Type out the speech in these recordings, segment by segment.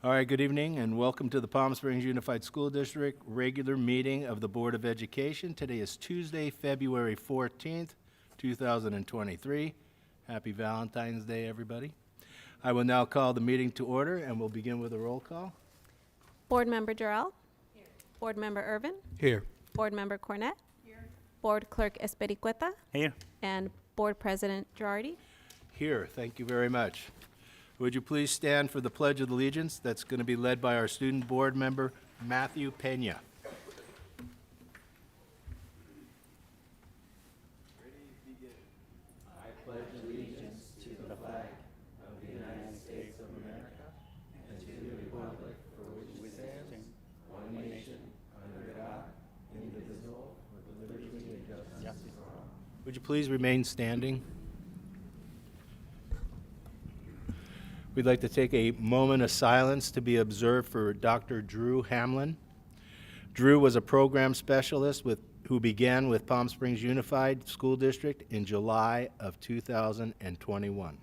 All right, good evening and welcome to the Palm Springs Unified School District regular meeting of the Board of Education. Today is Tuesday, February 14th, 2023. Happy Valentine's Day, everybody. I will now call the meeting to order and we'll begin with a roll call. Board Member Jarrell? Here. Board Member Irvin? Here. Board Member Cornett? Here. Board Clerk Espericueta? Here. And Board President Girardi? Here, thank you very much. Would you please stand for the Pledge of Allegiance that's going to be led by our student board member, Matthew Pena. I pledge allegiance to the flag of the United States of America and to the republic for which it stands, one nation, under God, indivisible, with liberty and justice for all. Would you please remain standing? We'd like to take a moment of silence to be observed for Dr. Drew Hamlin. Drew was a program specialist who began with Palm Springs Unified School District in July of 2021.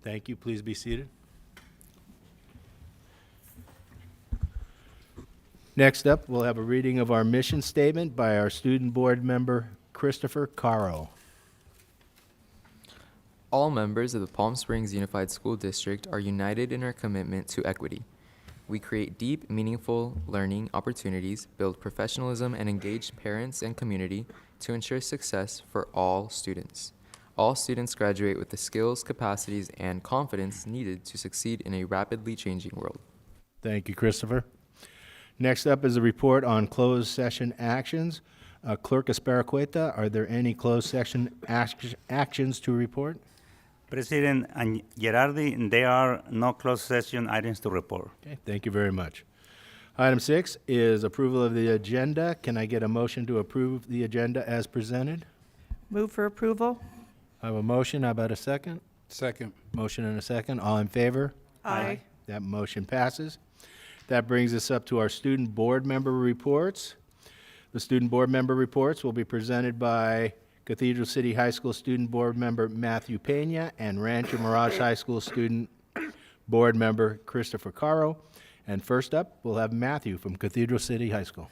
Thank you. Please be seated. Next up, we'll have a reading of our mission statement by our student board member, Christopher Caro. All members of the Palm Springs Unified School District are united in our commitment to equity. We create deep, meaningful learning opportunities, build professionalism, and engage parents and community to ensure success for all students. All students graduate with the skills, capacities, and confidence needed to succeed in a rapidly changing world. Thank you, Christopher. Next up is a report on closed session actions. Clerk Espericueta, are there any closed session actions to report? President and Girardi, there are no closed session items to report. Okay, thank you very much. Item 6 is approval of the agenda. Can I get a motion to approve the agenda as presented? Move for approval. I have a motion. How about a second? Second. Motion and a second. All in favor? Aye. That motion passes. That brings us up to our student board member reports. The student board member reports will be presented by Cathedral City High School student board member Matthew Pena and Rancho Mirage High School student board member Christopher Caro. And first up, we'll have Matthew from Cathedral City High School.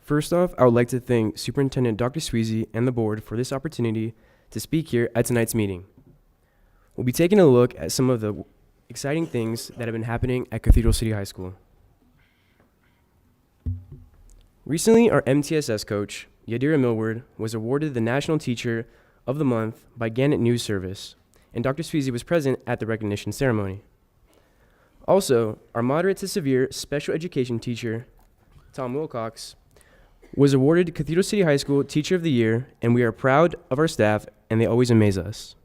First off, I would like to thank Superintendent Dr. Sweezy and the board for this opportunity to speak here at tonight's meeting. We'll be taking a look at some of the exciting things that have been happening at Cathedral City High School. Recently, our MTSS coach, Yadira Millward, was awarded the National Teacher of the Month by Gannett News Service, and Dr. Sweezy was present at the recognition ceremony. Also, our moderate to severe special education teacher, Tom Wilcox, was awarded Cathedral City High School Teacher of the Year, and we are proud of our staff, and they always amaze us.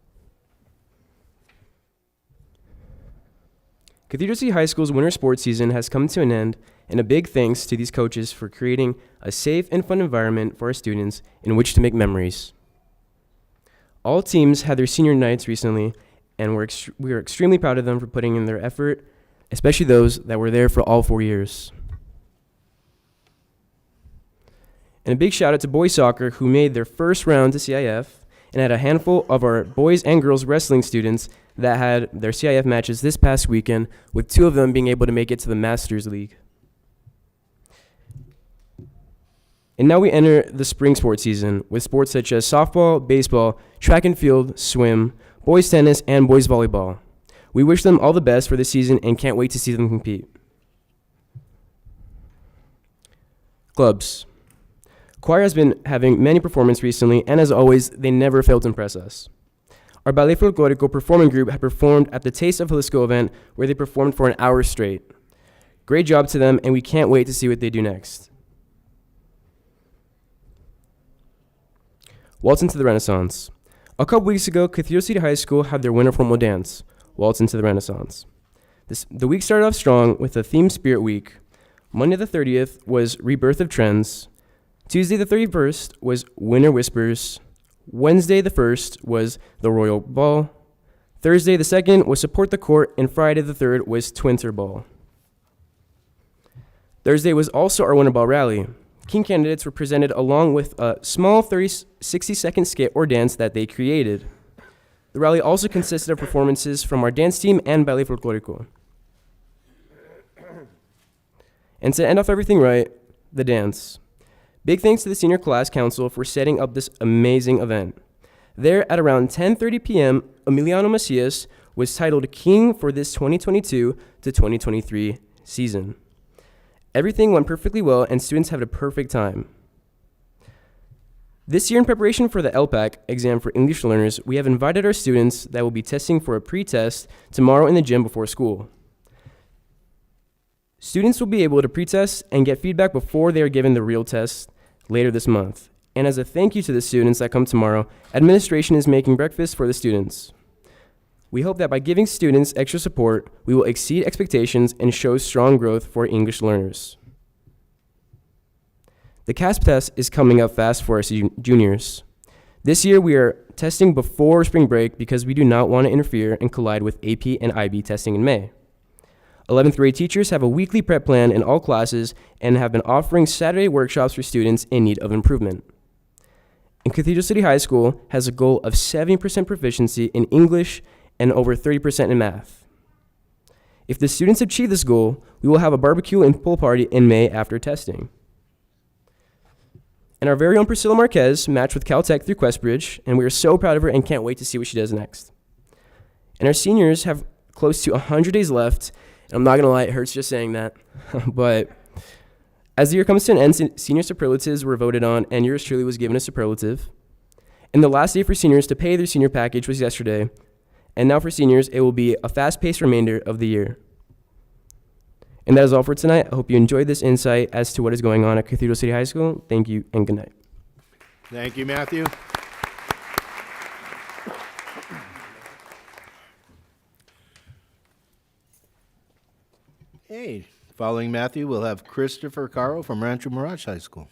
Cathedral City High School's winter sports season has come to an end, and a big thanks to these coaches for creating a safe and fun environment for our students in which to make memories. All teams had their senior nights recently, and we are extremely proud of them for putting in their effort, especially those that were there for all 4 years. And a big shout out to boys soccer who made their first round to CIF and had a handful of our boys and girls wrestling students that had their CIF matches this past weekend, with 2 of them being able to make it to the Masters League. And now we enter the spring sports season with sports such as softball, baseball, track and field, swim, boys tennis, and boys volleyball. We wish them all the best for this season and can't wait to see them compete. Clubs. Choir has been having many performances recently, and as always, they never fail to impress us. Our Ballet Folklorico performing group had performed at the Taste of Jalisco event, where they performed for an hour straight. Great job to them, and we can't wait to see what they do next. Waltz into the Renaissance. A couple weeks ago, Cathedral City High School had their winter formal dance, Waltz into the Renaissance. The week started off strong with a themed Spirit Week. Monday the 30th was Rebirth of Trends. Tuesday the 31st was Winter Whispers. Wednesday the 1st was the Royal Ball. Thursday the 2nd was Support the Court, and Friday the 3rd was Twinter Ball. Thursday was also our Winter Ball Rally. King candidates were presented along with a small 60-second skit or dance that they created. The rally also consisted of performances from our dance team and Ballet Folklorico. And to end off everything right, the dance. Big thanks to the Senior Class Council for setting up this amazing event. There, at around 10:30 p.m., Emiliano Macias was titled King for this 2022 to 2023 season. Everything went perfectly well, and students had a perfect time. This year, in preparation for the LPAC exam for English learners, we have invited our students that will be testing for a pre-test tomorrow in the gym before school. Students will be able to pre-test and get feedback before they are given the real test later this month. And as a thank you to the students that come tomorrow, administration is making breakfast for the students. We hope that by giving students extra support, we will exceed expectations and show strong growth for English learners. The CASP test is coming up fast for our juniors. This year, we are testing before spring break because we do not want to interfere and collide with AP and IB testing in May. 11th grade teachers have a weekly prep plan in all classes and have been offering Saturday workshops for students in need of improvement. And Cathedral City High School has a goal of 70% proficiency in English and over 30% in math. If the students achieve this goal, we will have a barbecue and pool party in May after testing. And our very own Priscilla Marquez matched with Caltech through Questbridge, and we are so proud of her and can't wait to see what she does next. And our seniors have close to 100 days left. And I'm not going to lie, it hurts just saying that. But as the year comes to an end, senior superlatives were voted on, and yours truly was given a superlative. And the last day for seniors to pay their senior package was yesterday. And now for seniors, it will be a fast-paced remainder of the year. And that is all for tonight. I hope you enjoyed this insight as to what is going on at Cathedral City High School. Thank you and good night. Thank you, Matthew. Hey, following Matthew, we'll have Christopher Caro from Rancho Mirage High School.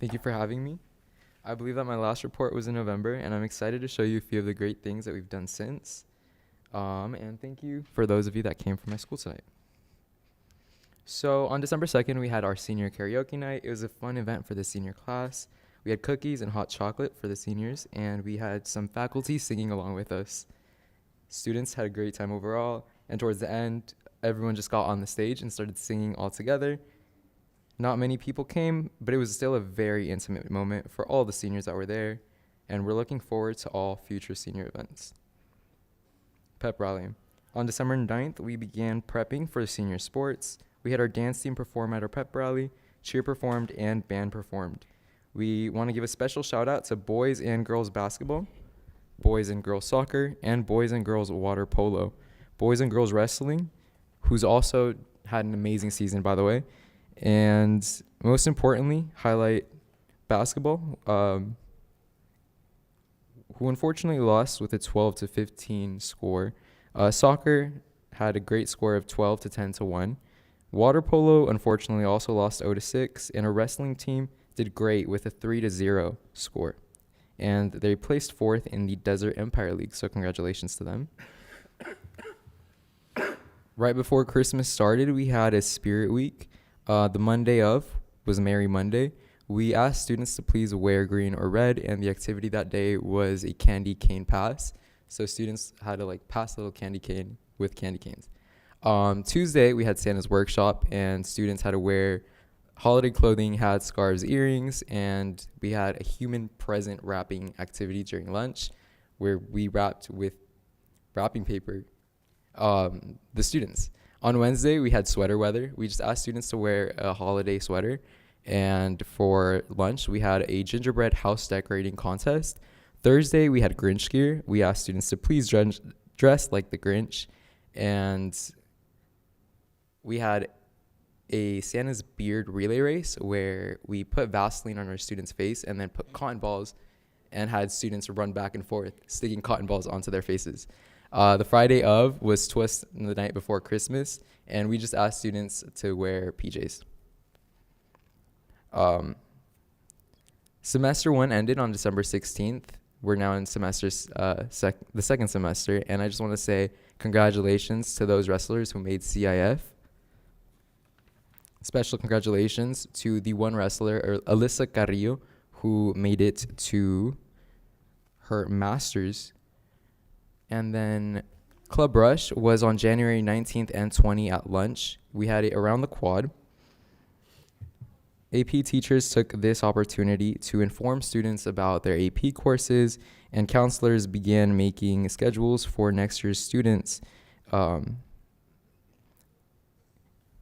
Thank you for having me. I believe that my last report was in November, and I'm excited to show you a few of the great things that we've done since. And thank you for those of you that came from my school tonight. So on December 2nd, we had our senior karaoke night. It was a fun event for the senior class. We had cookies and hot chocolate for the seniors, and we had some faculty singing along with us. Students had a great time overall, and towards the end, everyone just got on the stage and started singing all together. Not many people came, but it was still a very intimate moment for all the seniors that were there, and we're looking forward to all future senior events. Pep Rally. On December 9th, we began prepping for senior sports. We had our dance team perform at our pep rally, cheer performed, and band performed. We want to give a special shout out to boys and girls basketball, boys and girls soccer, and boys and girls water polo, boys and girls wrestling, who's also had an amazing season, by the way. And most importantly, highlight basketball, who unfortunately lost with a 12-15 score. Soccer had a great score of 12-10-1. Water polo unfortunately also lost 0-6, and a wrestling team did great with a 3-0 score. And they placed fourth in the Desert Empire League, so congratulations to them. Right before Christmas started, we had a Spirit Week. The Monday of was Merry Monday. We asked students to please wear green or red, and the activity that day was a candy cane pass. So students had to pass a little candy cane with candy canes. Tuesday, we had Santa's workshop, and students had to wear holiday clothing, hats, scarves, earrings, and we had a human present wrapping activity during lunch where we wrapped with wrapping paper the students. On Wednesday, we had sweater weather. We just asked students to wear a holiday sweater, And for lunch, we had a gingerbread house decorating contest. Thursday, we had Grinch gear. We asked students to please dress like the Grinch. And we had a Santa's beard relay race where we put Vaseline on our students' face and then put cotton balls and had students run back and forth, sticking cotton balls onto their faces. The Friday of was Twist the night before Christmas, and we just asked students to wear PJs. Semester 1 ended on December 16th. We're now in the second semester, and I just want to say congratulations to those wrestlers who made CIF. Special congratulations to the one wrestler, Alyssa Carrillo, who made it to her master's. And then Club Rush was on January 19th and 20th at lunch. We had it around the quad. AP teachers took this opportunity to inform students about their AP courses, and counselors began making schedules for next year's students. It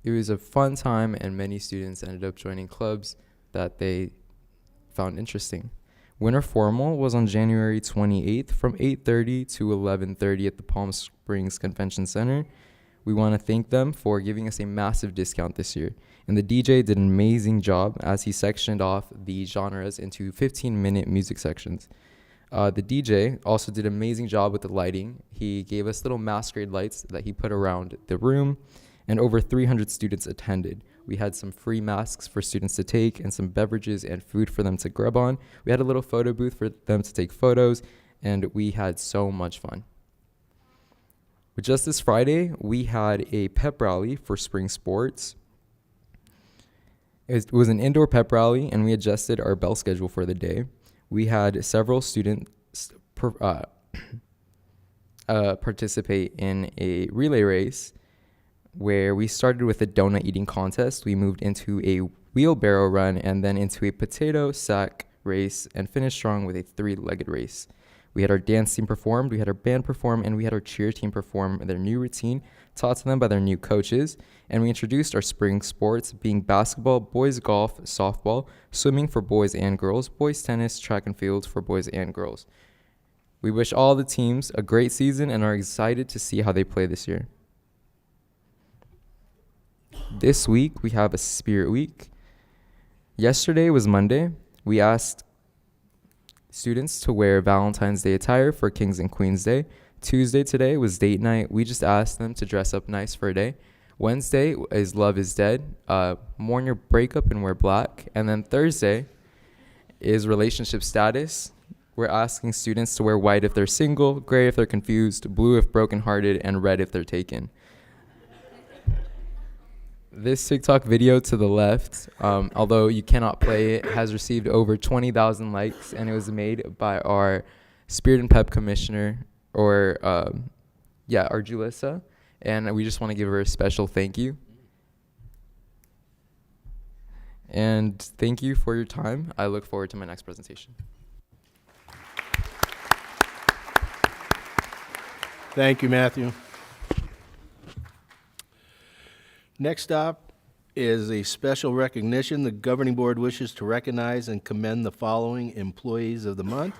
was a fun time, and many students ended up joining clubs that they found interesting. Winter Formal was on January 28th from 8:30 to 11:30 at the Palm Springs Convention Center. We want to thank them for giving us a massive discount this year. And the DJ did an amazing job as he sectioned off the genres into 15-minute music sections. The DJ also did an amazing job with the lighting. He gave us little masquerade lights that he put around the room, and over 300 students attended. We had some free masks for students to take and some beverages and food for them to grub on. We had a little photo booth for them to take photos, and we had so much fun. But just this Friday, we had a pep rally for spring sports. It was an indoor pep rally, and we adjusted our bell schedule for the day. We had several students participate in a relay race where we started with a donut eating contest. We moved into a wheelbarrow run and then into a potato sack race and finished strong with a 3-legged race. We had our dance team perform, we had our band perform, and we had our cheer team perform their new routine taught to them by their new coaches. And we introduced our spring sports being basketball, boys golf, softball, swimming for boys and girls, boys tennis, track and field for boys and girls. We wish all the teams a great season and are excited to see how they play this year. This week, we have a Spirit Week. Yesterday was Monday. We asked students to wear Valentine's Day attire for Kings and Queens Day. Tuesday today was date night. We just asked them to dress up nice for a day. Wednesday is Love is Dead. Mourn your breakup and wear black. And then Thursday is relationship status. We're asking students to wear white if they're single, gray if they're confused, blue if brokenhearted, and red if they're taken. This TikTok video to the left, although you cannot play it, has received over 20,000 likes, and it was made by our Spirit and Pep commissioner, our Julissa, and we just want to give her a special thank you. And thank you for your time. I look forward to my next presentation. Thank you, Matthew. Next up is a special recognition. The governing board wishes to recognize and commend the following employees of the month.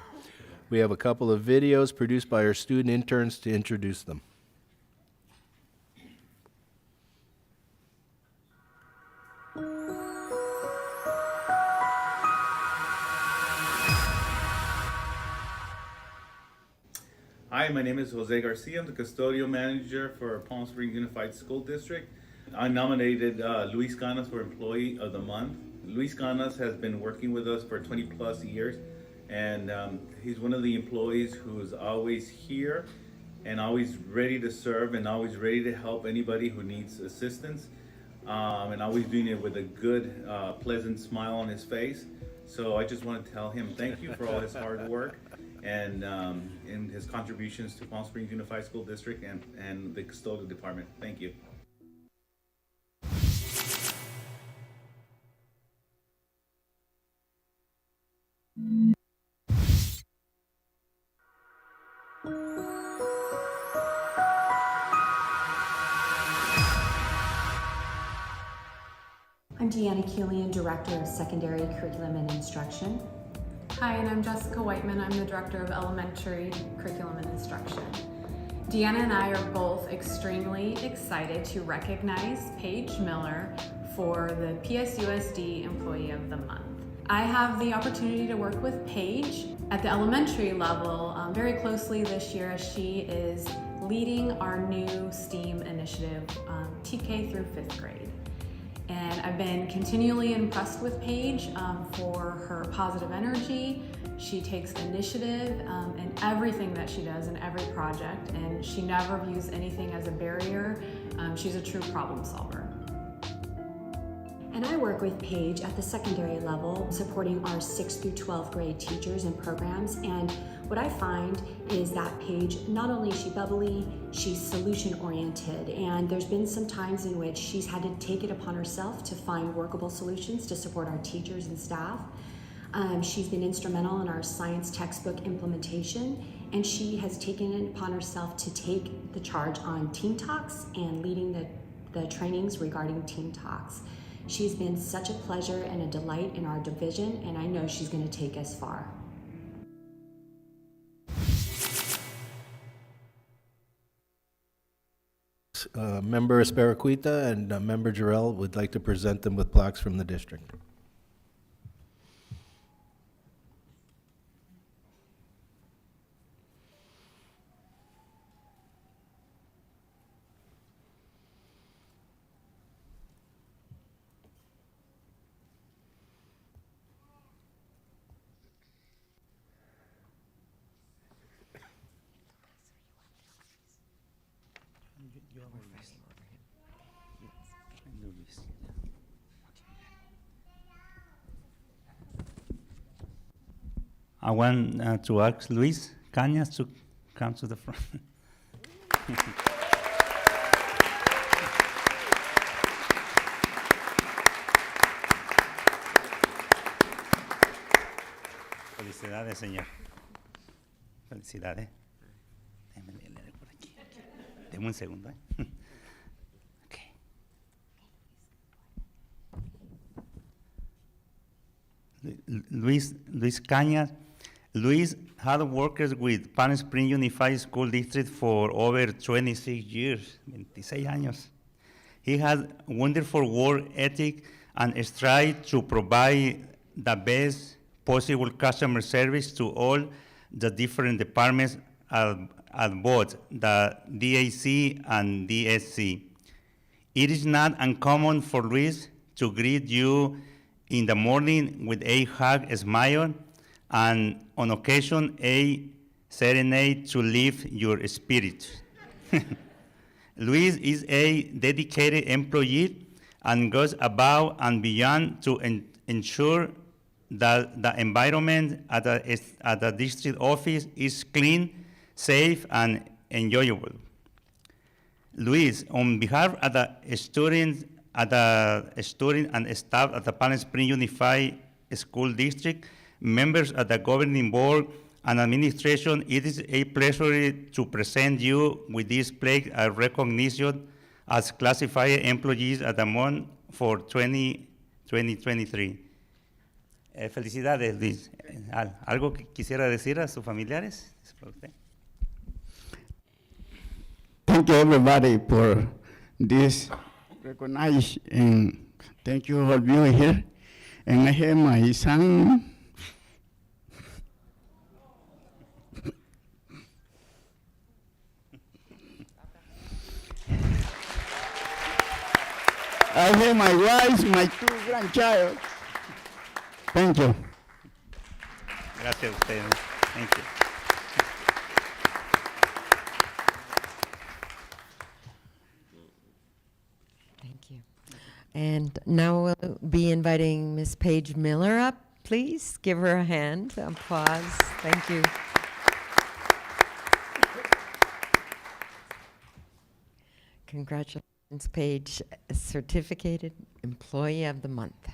We have a couple of videos produced by our student interns to introduce them. Hi, my name is Jose Garcia. I'm the custodial manager for Palm Springs Unified School District. I nominated Luis Canas for Employee of the Month. Luis Canas has been working with us for 20 plus years, and he's one of the employees who's always here and always ready to serve and always ready to help anybody who needs assistance, and always doing it with a good, pleasant smile on his face. So I just want to tell him thank you for all his hard work and in his contributions to Palm Springs Unified School District and the custodial department. Thank you. I'm Deanna Keelian, Director of Secondary Curriculum and Instruction. Hi, and I'm Jessica Whiteman. I'm the Director of Elementary Curriculum and Instruction. Deanna and I are both extremely excited to recognize Paige Miller for the PSUSD Employee of the Month. I have the opportunity to work with Paige at the elementary level very closely this year as she is leading our new STEAM initiative, TK through 5th grade. And I've been continually impressed with Paige for her positive energy. She takes initiative in everything that she does in every project, and she never views anything as a barrier. She's a true problem solver. And I work with Paige at the secondary level, supporting our 6th through 12th grade teachers and programs. And what I find is that Paige, not only is she bubbly, she's solution oriented. And there's been some times in which she's had to take it upon herself to find workable solutions to support our teachers and staff. She's been instrumental in our science textbook implementation, and she has taken it upon herself to take the charge on Team Talks and leading the trainings regarding Team Talks. She's been such a pleasure and a delight in our division, and I know she's going to take us far. Member Espericueta and Member Jarrell would like to present them with plaques from the district. I want to ask Luis Cañas to come to the front. Felicidades, señor. Felicidades. Déjeme leer por aquí. Deme un segundo, Okay. Luis Cañas. Luis had worked with Palm Springs Unified School District for over 26 years, 26 años. He has wonderful work ethic and strives to provide the best possible customer service to all the different departments at both the DAC and DSC. It is not uncommon for Luis to greet you in the morning with a hug, a smile, and on occasion a serenade to lift your spirit. Luis is a dedicated employee and goes above and beyond to ensure that the environment at the district office is clean, safe, and enjoyable. Luis, on behalf of the students and staff at the Palm Springs Unified School District, members of the governing board and administration, it is a pleasure to present you with this plaque of recognition as classified employees of the month for 2023. Felicidades, Luis. ¿Algo que quisiera decir a sus familiares? Thank you, everybody, for this recognition, and thank you all being here. And I have my son. I have my wife, my 2 grandchildren. Thank you. Gracias a ustedes. Thank you. Thank you. And now we'll be inviting Miss Paige Miller up. Please give her a hand. Applause. Thank you. Congratulations, Paige, Certificated Employee of the Month.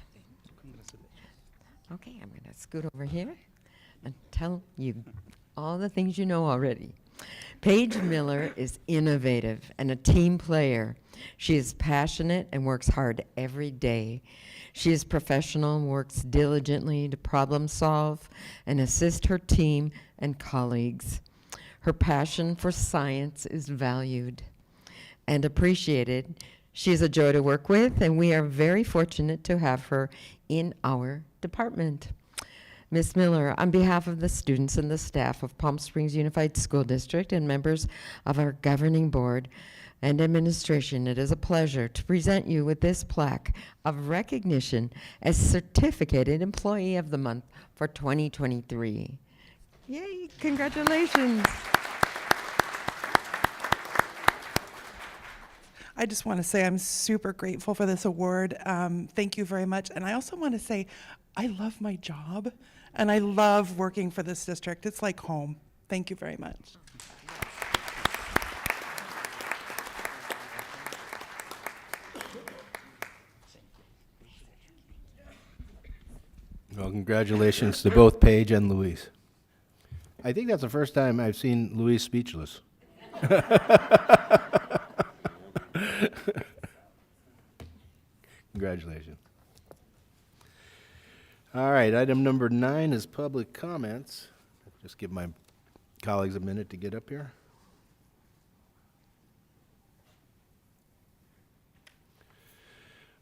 Okay, I'm going to scoot over here and tell you all the things you know already. Paige Miller is innovative and a team player. She is passionate and works hard every day. She is professional and works diligently to problem solve and assist her team and colleagues. Her passion for science is valued and appreciated. She is a joy to work with, and we are very fortunate to have her in our department. Ms. Miller, on behalf of the students and the staff of Palm Springs Unified School District and members of our governing board and administration, it is a pleasure to present you with this plaque of recognition as Certificated Employee of the Month for 2023. Yay, congratulations. I just want to say I'm super grateful for this award. Thank you very much. And I also want to say I love my job and I love working for this district. It's like home. Thank you very much. Well, congratulations to both Paige and Louise. I think that's the first time I've seen Louise speechless. Congratulations. All right, item number 9 is public comments. Just give my colleagues a minute to get up here.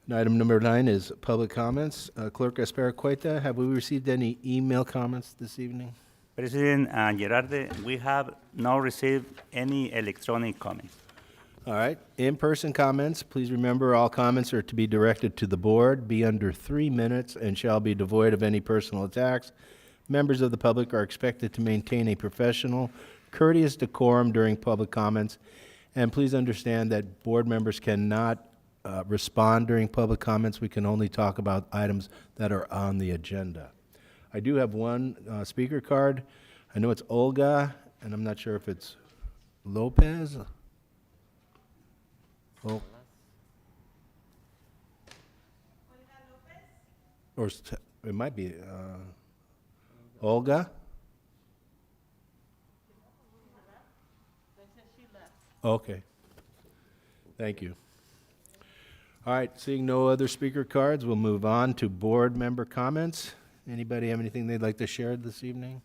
And item number 9 is public comments. Clerk Esperacueta, have we received any email comments this evening? President Gerardi, we have not received any electronic comments. All right, in-person comments, please remember all comments are to be directed to the board, be under 3 minutes, and shall be devoid of any personal attacks. Members of the public are expected to maintain a professional, courteous decorum during public comments, and please understand that board members cannot respond during public comments. We can only talk about items that are on the agenda. I do have one speaker card. I know it's Olga, and I'm not sure if it's Lopez. Oh. Or it might be Olga. Okay. Thank you. All right, seeing no other speaker cards, we'll move on to board member comments. Anybody have anything they'd like to share this evening?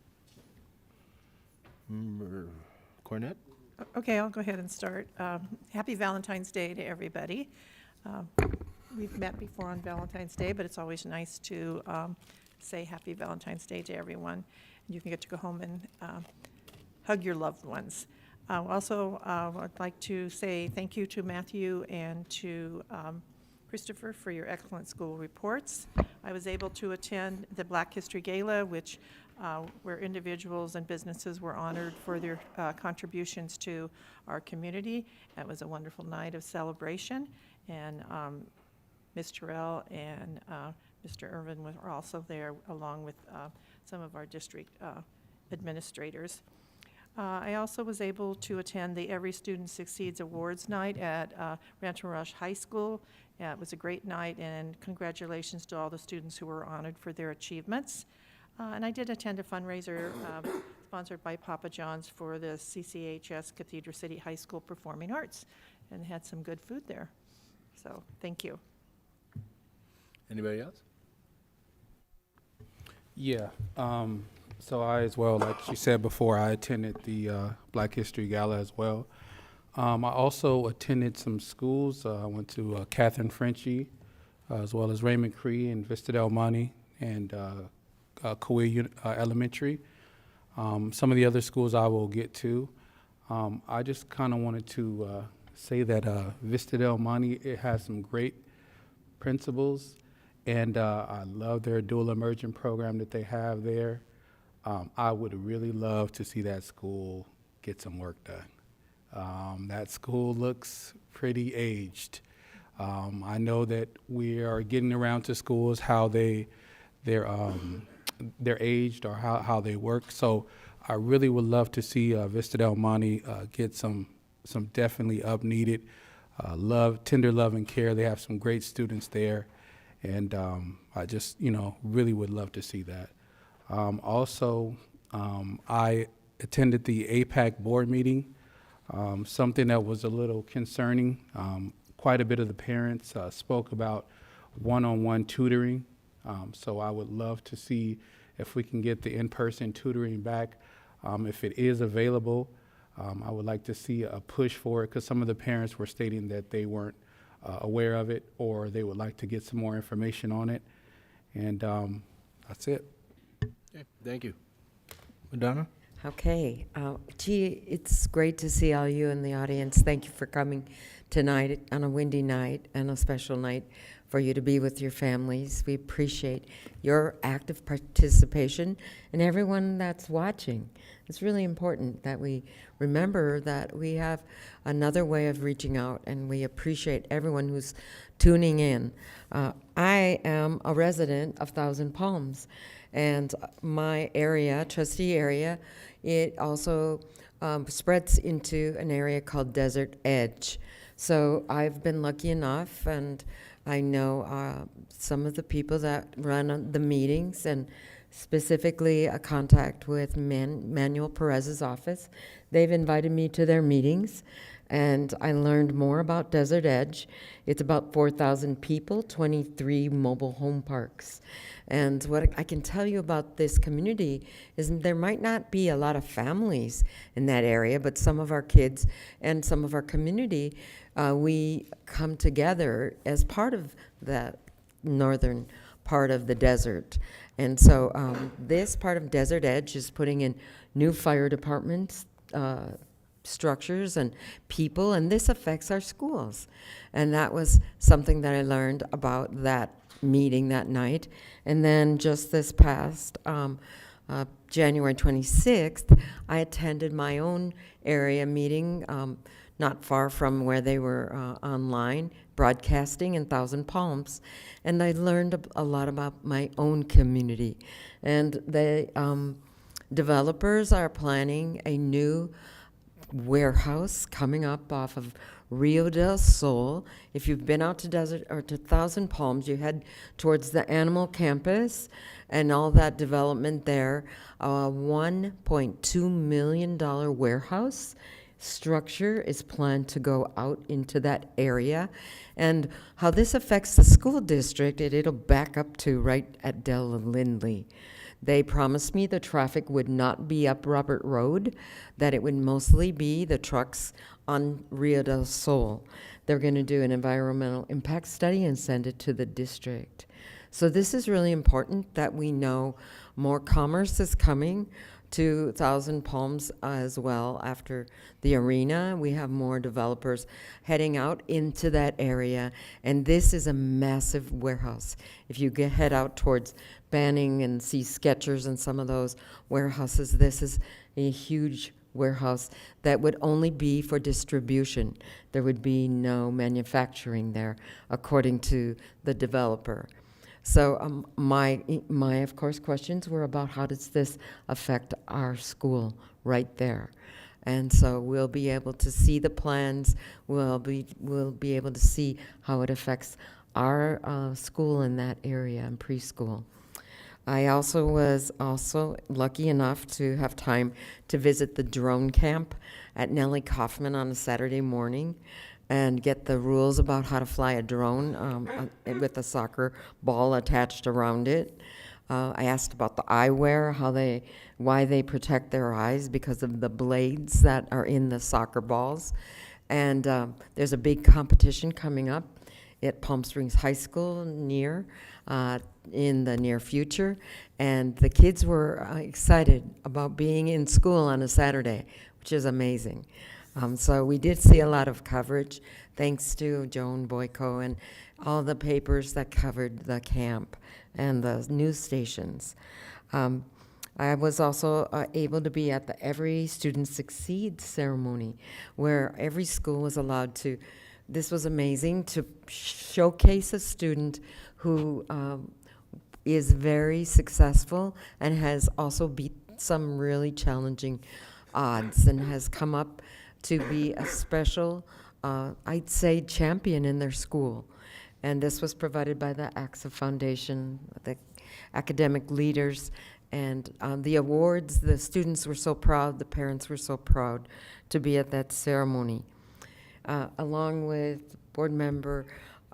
Cornett? Okay, I'll go ahead and start. Happy Valentine's Day to everybody. We've met before on Valentine's Day, but it's always nice to say Happy Valentine's Day to everyone. You can get to go home and hug your loved ones. Also, I'd like to say thank you to Matthew and to Christopher for your excellent school reports. I was able to attend the Black History Gala, which where individuals and businesses were honored for their contributions to our community. It was a wonderful night of celebration, and Ms. Terrell and Mr. Irvin were also there, along with some of our district administrators. I also was able to attend the Every Student Succeeds Awards Night at Rancho Rush High School. It was a great night, and congratulations to all the students who were honored for their achievements. And I did attend a fundraiser sponsored by Papa John's for the CCHS Cathedral City High School Performing Arts, and had some good food there. So, thank you. Anybody else? Yeah. So I as well, like she said before, I attended the Black History Gala as well. I also attended some schools. I went to Catherine Frenchie, as well as Raymond Cree and Vista Del Monte and Kauai Elementary. Some of the other schools I will get to. I just kind of wanted to say that Vista Del Monte, it has some great principals, and I love their dual immersion program that they have there. I would really love to see that school get some work done. That school looks pretty aged. I know that we are getting around to schools how they're aged or how they work. So I really would love to see Vista Del Monte get some definitely up needed tender love and care. They have some great students there, and I just really would love to see that. Also, I attended the APAC board meeting. Something that was a little concerning. Quite a bit of the parents spoke about one-on-one tutoring. So I would love to see if we can get the in-person tutoring back. If it is available, I would like to see a push for it, because some of the parents were stating that they weren't aware of it, or they would like to get some more information on it. And that's it. Okay, thank you. Madonna? Okay. Gee, it's great to see all you in the audience. Thank you for coming tonight on a windy night and a special night for you to be with your families. We appreciate your active participation and everyone that's watching. It's really important that we remember that we have another way of reaching out, and we appreciate everyone who's tuning in. I am a resident of Thousand Palms, and my area, trustee area, it also spreads into an area called Desert Edge. So I've been lucky enough, and I know some of the people that run the meetings, and specifically a contact with Manuel Perez's office. They've invited me to their meetings, and I learned more about Desert Edge. It's about 4,000 people, 23 mobile home parks. And what I can tell you about this community is there might not be a lot of families in that area, but some of our kids and some of our community, we come together as part of that northern part of the desert. And so this part of Desert Edge is putting in new fire departments, structures and people, and this affects our schools. And that was something that I learned about that meeting that night. And then just this past January 26th, I attended my own area meeting, not far from where they were online broadcasting in Thousand Palms, and I learned a lot about my own community. And the developers are planning a new warehouse coming up off of Rio del Sol. If you've been out to Desert or to Thousand Palms, you head towards the Animal Campus and all that development there. A $1.2 million warehouse structure is planned to go out into that area. And how this affects the school district, it'll back up to right at Della Lindley. They promised me the traffic would not be up Robert Road, that it would mostly be the trucks on Rio del Sol. They're going to do an environmental impact study and send it to the district. So this is really important that we know more commerce is coming to Thousand Palms as well. After the arena, we have more developers heading out into that area, and this is a massive warehouse. If you head out towards Banning and see Skechers and some of those warehouses, this is a huge warehouse that would only be for distribution. There would be no manufacturing there, according to the developer. So my of course questions were about how does this affect our school right there, and so we'll be able to see the plans. We'll be able to see how it affects our school in that area and preschool. I also was lucky enough to have time to visit the drone camp at Nellie Kaufman on a Saturday morning and get the rules about how to fly a drone with a soccer ball attached around it. I asked about the eyewear, why they protect their eyes because of the blades that are in the soccer balls. And there's a big competition coming up at Palm Springs High School in the near future, and the kids were excited about being in school on a Saturday, which is amazing. So we did see a lot of coverage, thanks to Joan Boyko and all the papers that covered the camp and the news stations. I was also able to be at the Every Student Succeeds ceremony, where every school was allowed to. This was amazing, to showcase a student who is very successful and has also beat some really challenging odds and has come up to be a special, I'd say, champion in their school. And this was provided by the AXA Foundation, the academic leaders, And the awards, the students were so proud, the parents were so proud to be at that ceremony. Along with board member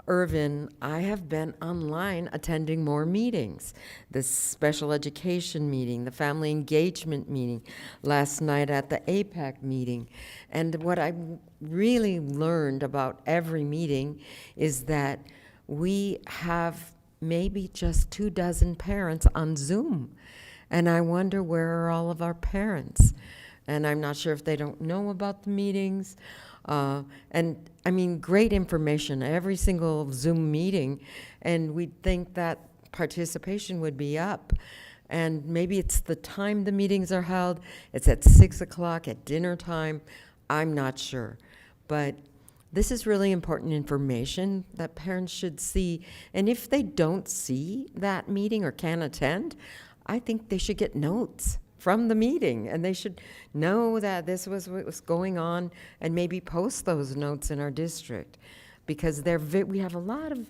Irvin, I have been online attending more meetings. The special education meeting, the family engagement meeting, last night at the APAC meeting. And what I really learned about every meeting is that we have maybe just 24 parents on Zoom. And I wonder, where are all of our parents? And I'm not sure if they don't know about the meetings. And I mean, great information, every single Zoom meeting. And we'd think that participation would be up. And maybe it's the time the meetings are held. It's at 6 o'clock at dinner time. I'm not sure. But this is really important information that parents should see. And if they don't see that meeting or can't attend, I think they should get notes from the meeting, and they should know that this was what was going on, and maybe post those notes in our district, because we have a lot of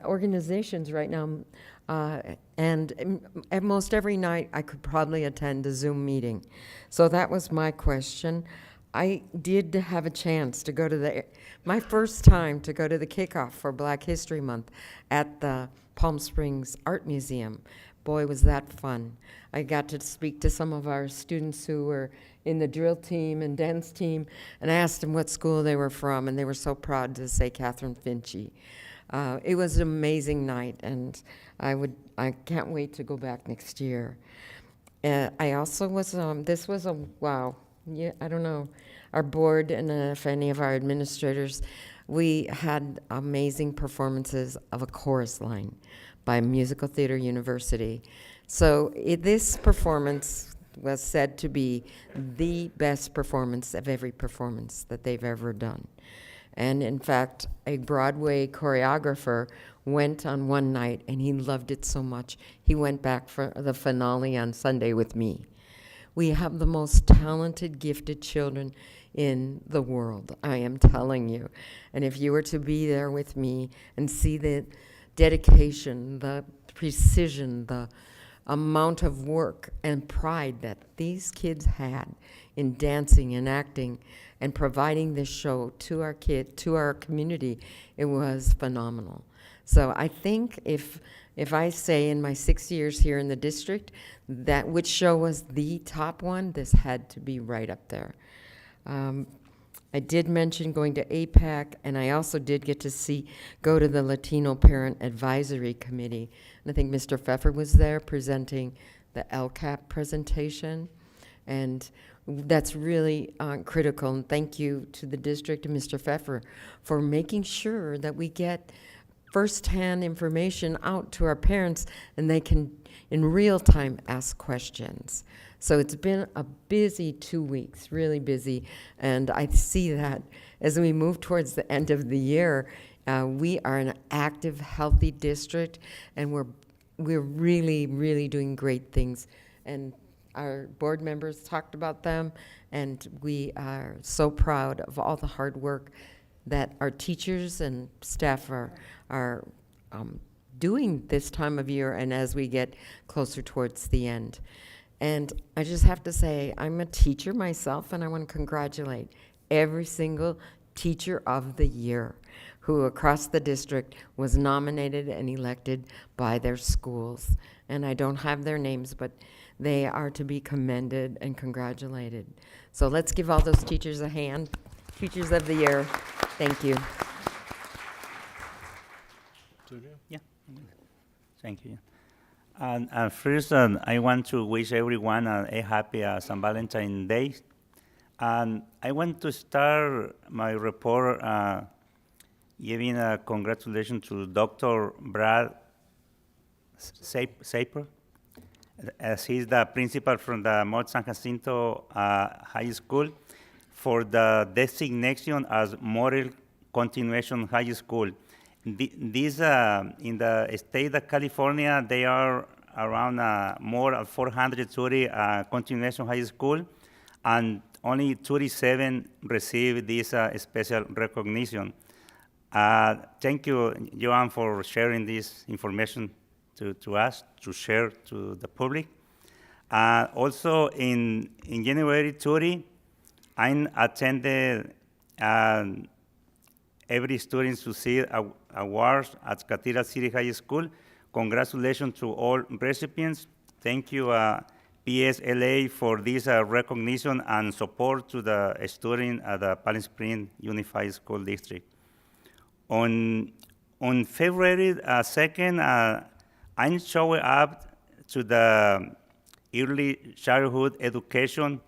organizations right now, and at most every night I could probably attend a Zoom meeting. So that was my question. I did have a chance to go to my first time to go to the kickoff for Black History Month at the Palm Springs Art Museum. Boy, was that fun. I got to speak to some of our students who were in the drill team and dance team, and I asked them what school they were from, and they were so proud to say Catherine Finchie. It was an amazing night, and I can't wait to go back next year. I also was, this was a, wow, yeah, I don't know, our board and if any of our administrators, we had amazing performances of a chorus line by Musical Theater University. So this performance was said to be the best performance of every performance that they've ever done. And in fact, a Broadway choreographer went on one night and he loved it so much, he went back for the finale on Sunday with me. We have the most talented, gifted children in the world, I am telling you. And if you were to be there with me and see the dedication, the precision, the amount of work and pride that these kids had in dancing and acting and providing this show to our to our community, it was phenomenal. So I think if I say in my 6 years here in the district that which show was the top one, this had to be right up there. I did mention going to APAC, and I also did get to go to the Latino Parent Advisory Committee. And I think Mr. Pfeffer was there presenting the LCAP presentation. And that's really critical. And thank you to the district and Mr. Pfeffer for making sure that we get firsthand information out to our parents and they can, in real time, ask questions. So it's been a busy 2 weeks, really busy, and I see that as we move towards the end of the year, we are an active, healthy district, and we're really, really doing great things. And our board members talked about them, and we are so proud of all the hard work that our teachers and staff are doing this time of year and as we get closer towards the end. And I just have to say, I'm a teacher myself, and I want to congratulate every single teacher of the year who across the district was nominated and elected by their schools. And I don't have their names, but they are to be commended and congratulated. So let's give all those teachers a hand. Teachers of the Year, thank you. Yeah, thank you. And first, I want to wish everyone a happy St. Valentine's Day. And I want to start my report giving a congratulations to Dr. Brad Saper, as he's the principal from the Mount San Jacinto High School, for the designation as Model Continuation High School. These in the state of California, they are around more than 430 continuation high school, and only 37 receive this special recognition. Thank you, Joan, for sharing this information to us, to share to the public. Also, in January 30, I attended every student succeed awards at Cathedral City High School. Congratulations to all recipients. Thank you, PSLA, for this recognition and support to the student at the Palm Springs Unified School District. On February 2nd, I showed up to the early childhood education,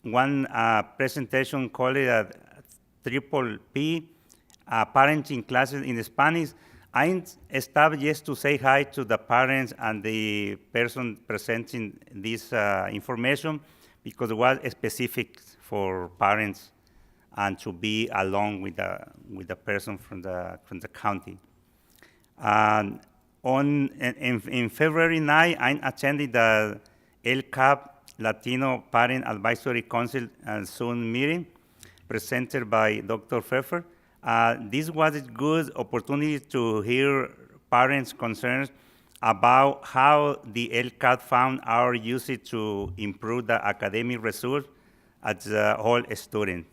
one presentation called Triple P, parenting classes in Spanish. I stopped just to say hi to the parents and the person presenting this information because it was specific for parents and to be along with the person from the county. In February 9, I attended the LCAP Latino Parent Advisory Council Zoom meeting presented by Dr. Pfeffer. This was a good opportunity to hear parents' concerns about how the LCAT found our usage to improve the academic results at the whole student.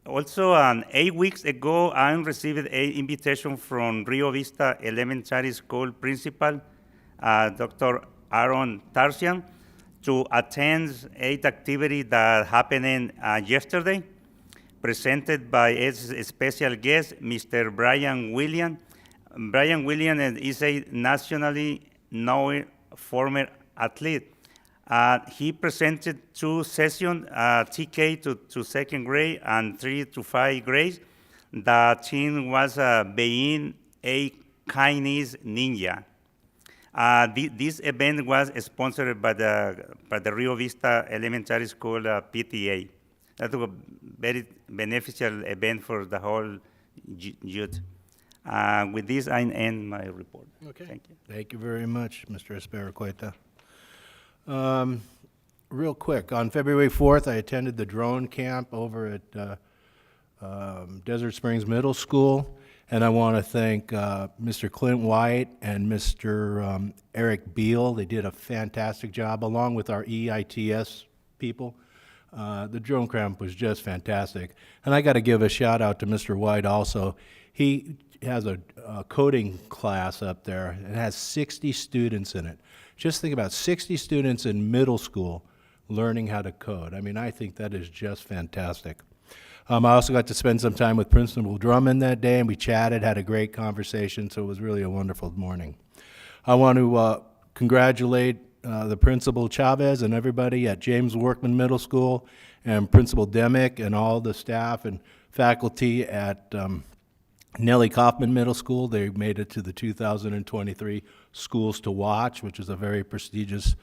Also, 8 weeks ago, I received an invitation from Rio Vista Elementary School principal, Dr. Aaron Tarsian, to attend 8 activities that happened yesterday, presented by a special guest, Mr. Brian Williams. Brian Williams is a nationally known former athlete. He presented 2 sessions, TK to second grade and 3 to 5 grades. The theme was being a Chinese ninja. This event was sponsored by the Rio Vista Elementary School PTA. That was a very beneficial event for the whole youth. With this, I end my report. Okay. Thank you. Thank you very much, Mr. Espericueta. Real quick, on February 4th, I attended the drone camp over at Desert Springs Middle School, and I want to thank Mr. Clint White and Mr. Eric Beal. They did a fantastic job, along with our EITS people. The drone camp was just fantastic. And I got to give a shout out to Mr. White also. He has a coding class up there. It has 60 students in it. Just think about 60 students in middle school learning how to code. I mean, I think that is just fantastic. I also got to spend some time with Principal Drummond that day, and we chatted, had a great conversation, so it was really a wonderful morning. I want to congratulate the Principal Chavez and everybody at James Workman Middle School, and Principal Demick and all the staff and faculty at Nellie Kaufman Middle School. They made it to the 2023 Schools to Watch, which is a very prestigious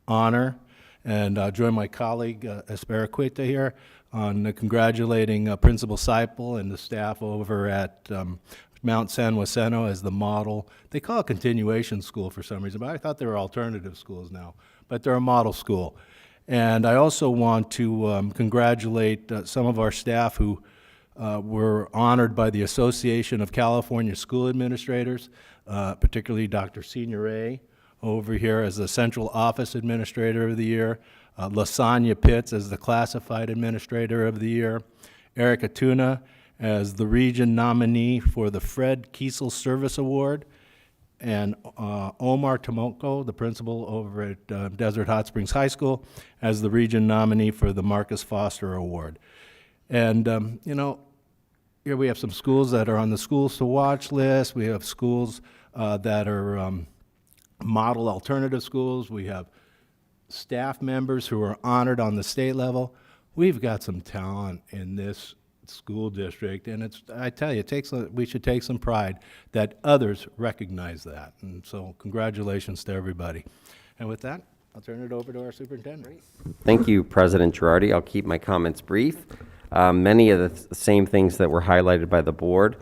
honor. And join my colleague Espericueta here on congratulating Principal Seipel and the staff over at Mount San Jacinto as the model. They call it continuation school for some reason, but I thought they were alternative schools now. But they're a model school. And I also want to congratulate some of our staff who were honored by the Association of California School Administrators, particularly Dr. Signoret over here as the Central Office Administrator of the Year, Lasagna Pitts as the Classified Administrator of the Year, Erica Tuna as the Region nominee for the Fred Kiesel Service Award, and Omar Tomoko, the principal over at Desert Hot Springs High School, as the Region nominee for the Marcus Foster Award. And, you know, here we have some schools that are on the Schools to Watch list. We have schools that are model alternative schools. We have staff members who are honored on the state level. We've got some talent in this school district, and it's, I tell you, we should take some pride that others recognize that. And so congratulations to everybody. And with that, I'll turn it over to our superintendent. Thank you, President Girardi. I'll keep my comments brief. Many of the same things that were highlighted by the board.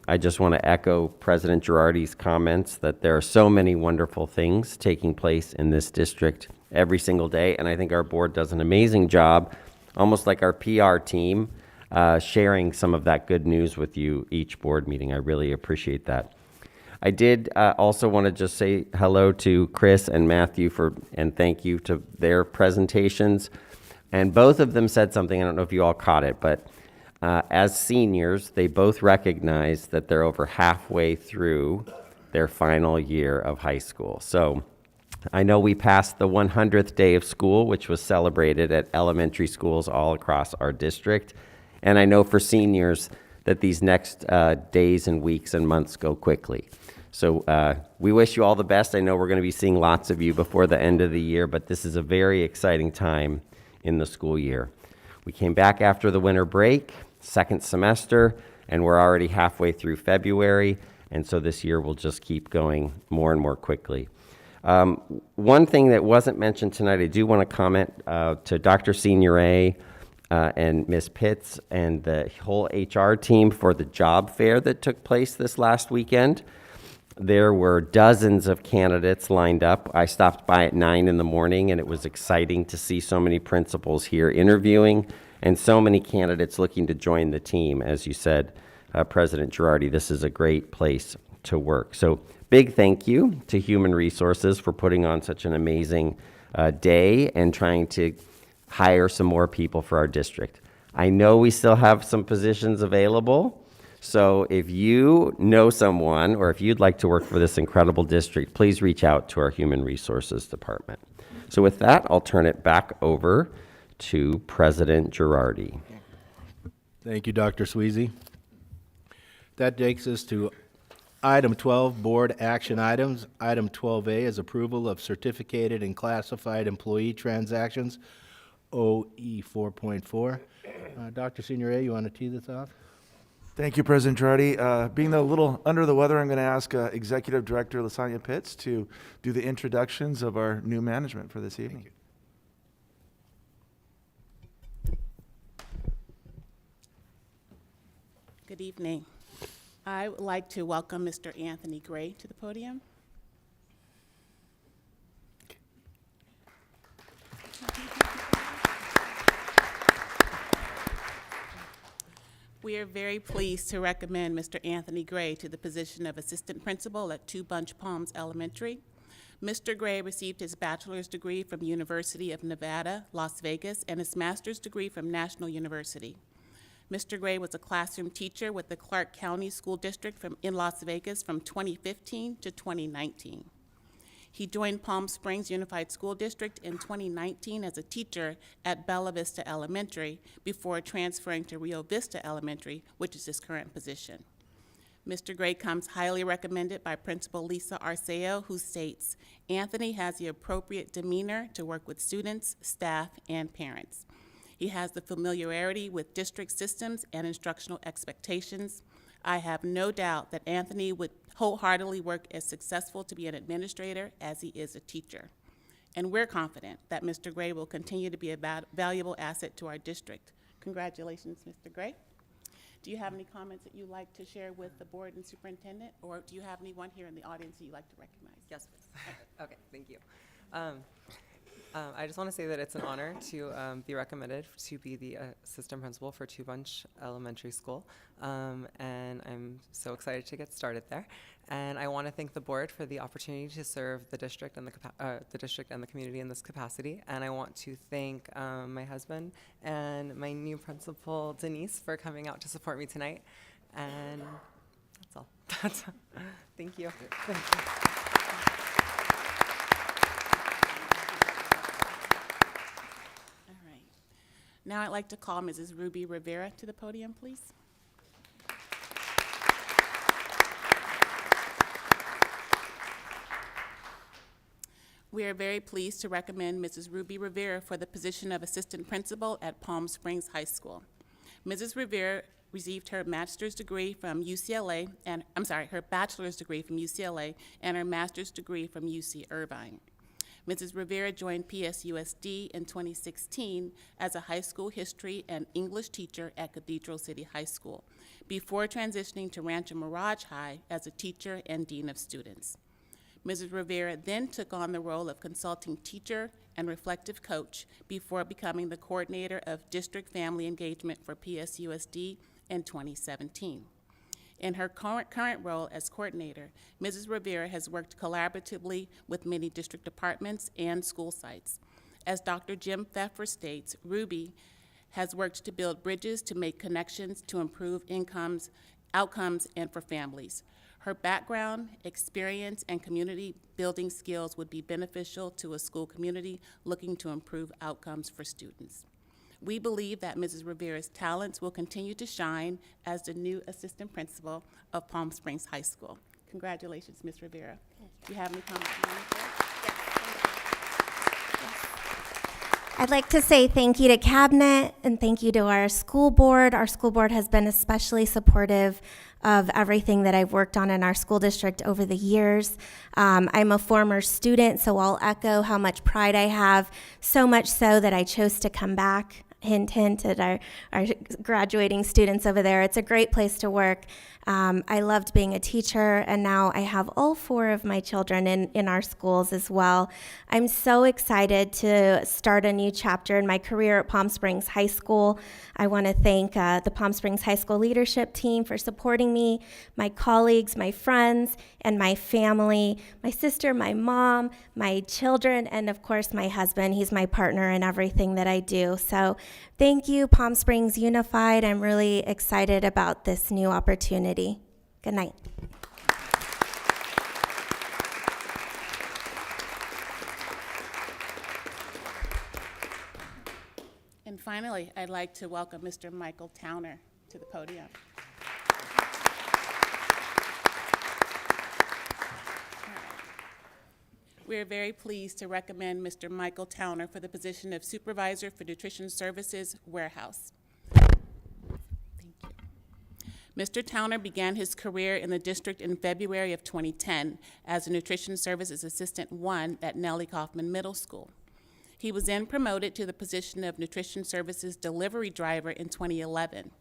I just want to echo President Girardi's comments that there are so many wonderful things taking place in this district every single day, and I think our board does an amazing job, almost like our PR team, sharing some of that good news with you each board meeting. I really appreciate that. I did also want to just say hello to Chris and Matthew and thank you to their presentations. And both of them said something, I don't know if you all caught it, but as seniors, they both recognize that they're over halfway through their final year of high school. So I know we passed the 100th day of school, which was celebrated at elementary schools all across our district. And I know for seniors that these next days and weeks and months go quickly. So we wish you all the best. I know we're going to be seeing lots of you before the end of the year, but this is a very exciting time in the school year. We came back after the winter break, second semester, and we're already halfway through February, and so this year will just keep going more and more quickly. One thing that wasn't mentioned tonight, I do want to comment to Dr. Signoret and Ms. Pitts and the whole HR team for the job fair that took place this last weekend. There were dozens of candidates lined up. I stopped by at 9 in the morning, and it was exciting to see so many principals here interviewing and so many candidates looking to join the team. As you said, President Girardi, this is a great place to work. So big thank you to Human Resources for putting on such an amazing day and trying to hire some more people for our district. I know we still have some positions available. So if you know someone or if you'd like to work for this incredible district, please reach out to our Human Resources Department. So with that, I'll turn it back over to President Girardi. Thank you, Dr. Sweezy. That takes us to item 12, board action items. Item 12A is approval of certificated and classified employee transactions, OE 4.4. Dr. Signoret, you want to tee this off? Thank you, President Girardi. Being a little under the weather, I'm going to ask Executive Director Lasagna Pitts to do the introductions of our new management for this evening. Good evening. I would like to welcome Mr. Anthony Gray to the podium. We are very pleased to recommend Mr. Anthony Gray to the position of Assistant Principal at Two Bunch Palms Elementary. Mr. Gray received his bachelor's degree from University of Nevada, Las Vegas, and his master's degree from National University. Mr. Gray was a classroom teacher with the Clark County School District in Las Vegas from 2015 to 2019. He joined Palm Springs Unified School District in 2019 as a teacher at Bella Vista Elementary before transferring to Rio Vista Elementary, which is his current position. Mr. Gray comes highly recommended by Principal Lisa Arceo, who states, Anthony has the appropriate demeanor to work with students, staff, and parents. He has the familiarity with district systems and instructional expectations. I have no doubt that Anthony would wholeheartedly work as successful to be an administrator as he is a teacher. And we're confident that Mr. Gray will continue to be a valuable asset to our district. Congratulations, Mr. Gray. Do you have any comments that you'd like to share with the board and superintendent, or do you have anyone here in the audience that you'd like to recognize? Yes, please. Okay, thank you. I just want to say that it's an honor to be recommended to be the assistant principal for Two Bunch Elementary School, and I'm so excited to get started there. And I want to thank the board for the opportunity to serve the district and the community in this capacity. And I want to thank my husband and my new principal Denise for coming out to support me tonight. And that's all. Thank you. Thank you. Now I'd like to call Mrs. Ruby Rivera to the podium, please. We are very pleased to recommend Mrs. Ruby Rivera for the position of Assistant Principal at Palm Springs High School. Mrs. Rivera received her master's degree from UCLA, her bachelor's degree from UCLA and her master's degree from UC Irvine. Mrs. Rivera joined PSUSD in 2016 as a high school history and English teacher at Cathedral City High School, before transitioning to Rancho Mirage High as a teacher and dean of students. Mrs. Rivera then took on the role of consulting teacher and reflective coach before becoming the coordinator of district family engagement for PSUSD in 2017. In her current role as coordinator, Mrs. Rivera has worked collaboratively with many district departments and school sites. As Dr. Jim Pfeffer states, Ruby has worked to build bridges to make connections to improve outcomes, and for families. Her background, experience, and community building skills would be beneficial to a school community looking to improve outcomes for students. We believe that Mrs. Rivera's talents will continue to shine as the new assistant principal of Palm Springs High School. Congratulations, Ms. Rivera. Do you have any comments? I'd like to say thank you to Cabinet and thank you to our school board. Our school board has been especially supportive of everything that I've worked on in our school district over the years. I'm a former student, so I'll echo how much pride I have, so much so that I chose to come back. Hint, hint at our graduating students over there. It's a great place to work. I loved being a teacher, and now I have all 4 of my children in our schools as well. I'm so excited to start a new chapter in my career at Palm Springs High School. I want to thank the Palm Springs High School leadership team for supporting me, my colleagues, my friends, and my family, my sister, my mom, my children, and of course my husband. He's my partner in everything that I do. So thank you, Palm Springs Unified. I'm really excited about this new opportunity. Good night. And finally, I'd like to welcome Mr. Michael Towner to the podium. We are very pleased to recommend Mr. Michael Towner for the position of Supervisor for Nutrition Services Warehouse. Thank you. Mr. Towner began his career in the district in February of 2010 as a Nutrition Services Assistant 1 at Nellie Kaufman Middle School. He was then promoted to the position of Nutrition Services Delivery Driver in 2011.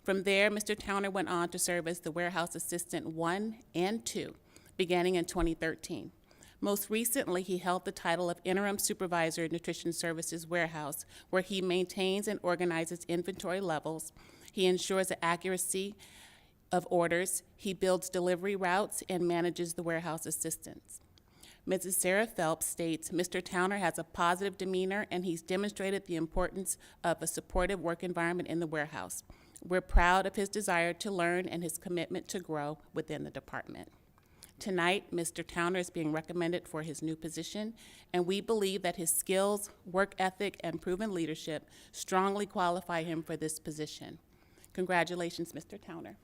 From there, Mr. Towner went on to serve as the Warehouse Assistant 1 and 2, beginning in 2013. Most recently, he held the title of Interim Supervisor at Nutrition Services Warehouse, where he maintains and organizes inventory levels. He ensures the accuracy of orders. He builds delivery routes and manages the warehouse assistants. Mrs. Sarah Phelps states, Mr. Towner has a positive demeanor and he's demonstrated the importance of a supportive work environment in the warehouse. We're proud of his desire to learn and his commitment to grow within the department. Tonight, Mr. Towner is being recommended for his new position, and we believe that his skills, work ethic, and proven leadership strongly qualify him for this position. Congratulations, Mr. Towner.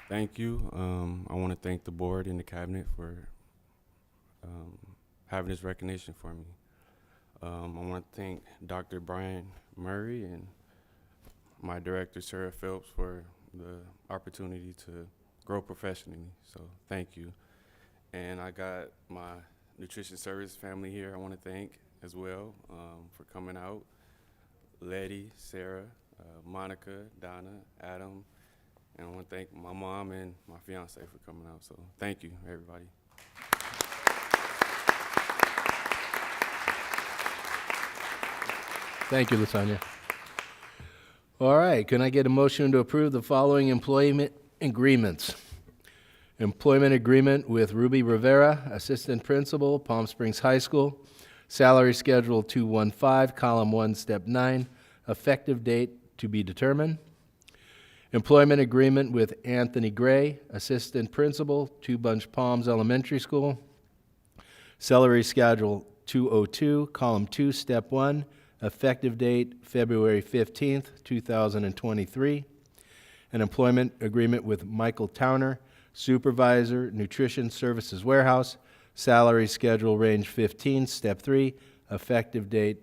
Thank you. I want to thank the board and the cabinet for having this recognition for me. I want to thank Dr. Brian Murray and my director, Sarah Phelps, for the opportunity to grow professionally. So thank you. And I got my nutrition service family here I want to thank as well for coming out. Letty, Sarah, Monica, Donna, Adam, and I want to thank my mom and my fiance for coming out. So thank you, everybody. Thank you, Lasagna. All right, can I get a motion to approve the following employment agreements? Employment agreement with Ruby Rivera, Assistant Principal, Palm Springs High School, salary schedule 215, column 1, step 9, effective date to be determined. Employment agreement with Anthony Gray, Assistant Principal, Two Bunch Palms Elementary School, salary schedule 202, column 2, step 1, effective date February 15th, 2023. An employment agreement with Michael Towner, Supervisor, Nutrition Services Warehouse, salary schedule range 15, step 3, effective date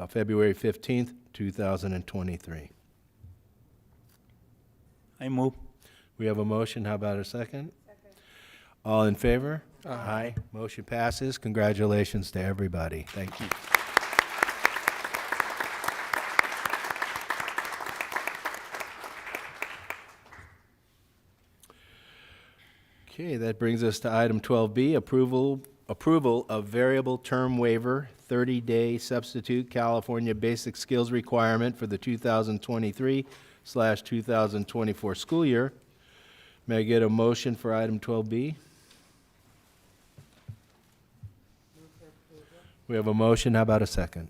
February 15th, 2023. I move. We have a motion. How about a second? Second. All in favor? Aye. Motion passes. Congratulations to everybody. Thank you. Okay, that brings us to item 12B, approval of variable term waiver 30-day substitute California basic skills requirement for the 2023/2024 school year. May I get a motion for item 12B? We have a motion. How about a second?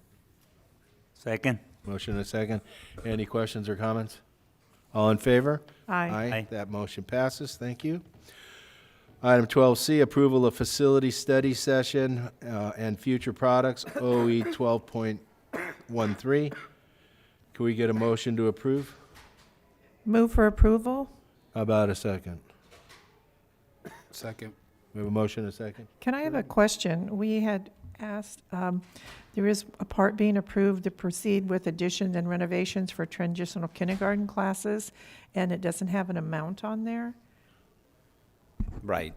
Second. Motion and a second. Any questions or comments? All in favor? Aye. Aye. That motion passes. Thank you. Item 12C, approval of facility study session and future products, OE 12.13. Can we get a motion to approve? Move for approval. How about a second? Second. We have a motion and a second? Can I have a question? We had asked, there is a part being approved to proceed with additions and renovations for transitional kindergarten classes, and it doesn't have an amount on there? Right.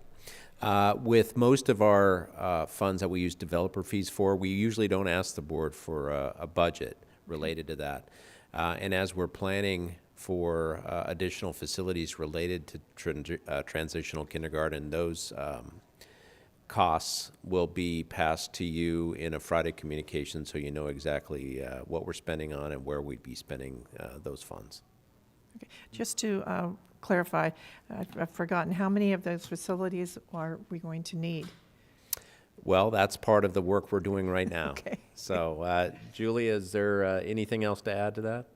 With most of our funds that we use developer fees for, we usually don't ask the board for a budget related to that. And as we're planning for additional facilities related to transitional kindergarten, those costs will be passed to you in a Friday communication so you know exactly what we're spending on and where we'd be spending those funds. Okay. Just to clarify, I've forgotten, how many of those facilities are we going to need? Well, that's part of the work we're doing right now. Okay. So, Julia, is there anything else to add to that?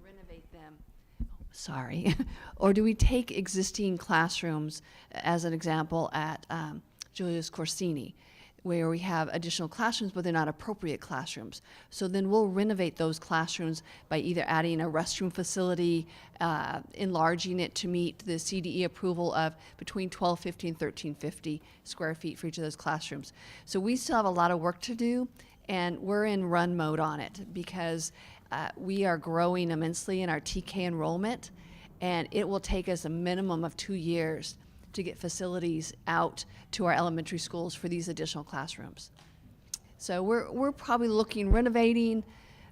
Renovate them. Sorry. Or do we take existing classrooms, as an example, at Julius Corsini, where we have additional classrooms, but they're not appropriate classrooms. So then we'll renovate those classrooms by either adding a restroom facility, enlarging it to meet the CDE approval of between 1250 and 1350 square feet for each of those classrooms. So we still have a lot of work to do, and we're in run mode on it because we are growing immensely in our TK enrollment, and it will take us a minimum of 2 years to get facilities out to our elementary schools for these additional classrooms. So we're probably renovating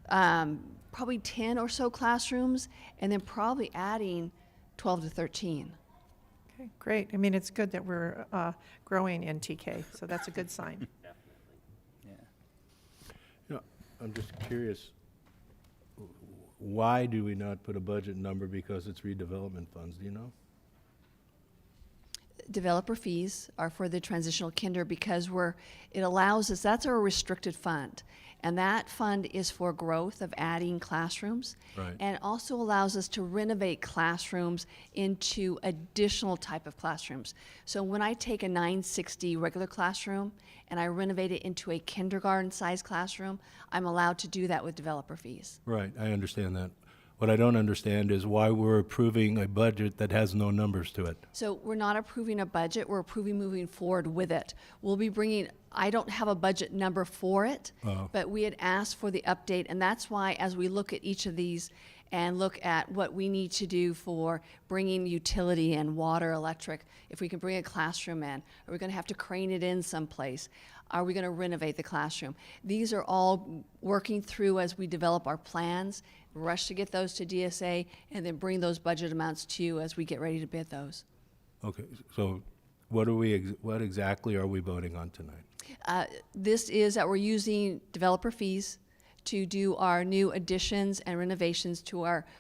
probably 10 or so classrooms, and then probably adding 12 to 13. Okay, great. I mean, it's good that we're growing in TK, so that's a good sign. You know, I'm just curious, why do we not put a budget number because it's redevelopment funds, do you know? Developer fees are for the transitional kinder because it allows us, that's our restricted fund. And that fund is for growth of adding classrooms. Right. And also allows us to renovate classrooms into additional type of classrooms. So when I take a 960 regular classroom and I renovate it into a kindergarten size classroom, I'm allowed to do that with developer fees. Right, I understand that. What I don't understand is why we're approving a budget that has no numbers to it. So we're not approving a budget, we're approving moving forward with it. We'll be bringing, I don't have a budget number for it, but we had asked for the update, and that's why as we look at each of these and look at what we need to do for bringing utility and water, electric, if we can bring a classroom in, are we gonna have to crane it in someplace? Are we gonna renovate the classroom? These are all working through as we develop our plans, rush to get those to DSA, and then bring those budget amounts to you as we get ready to bid those. Okay, so what exactly are we voting on tonight? This is that we're using developer fees to do our new additions and renovations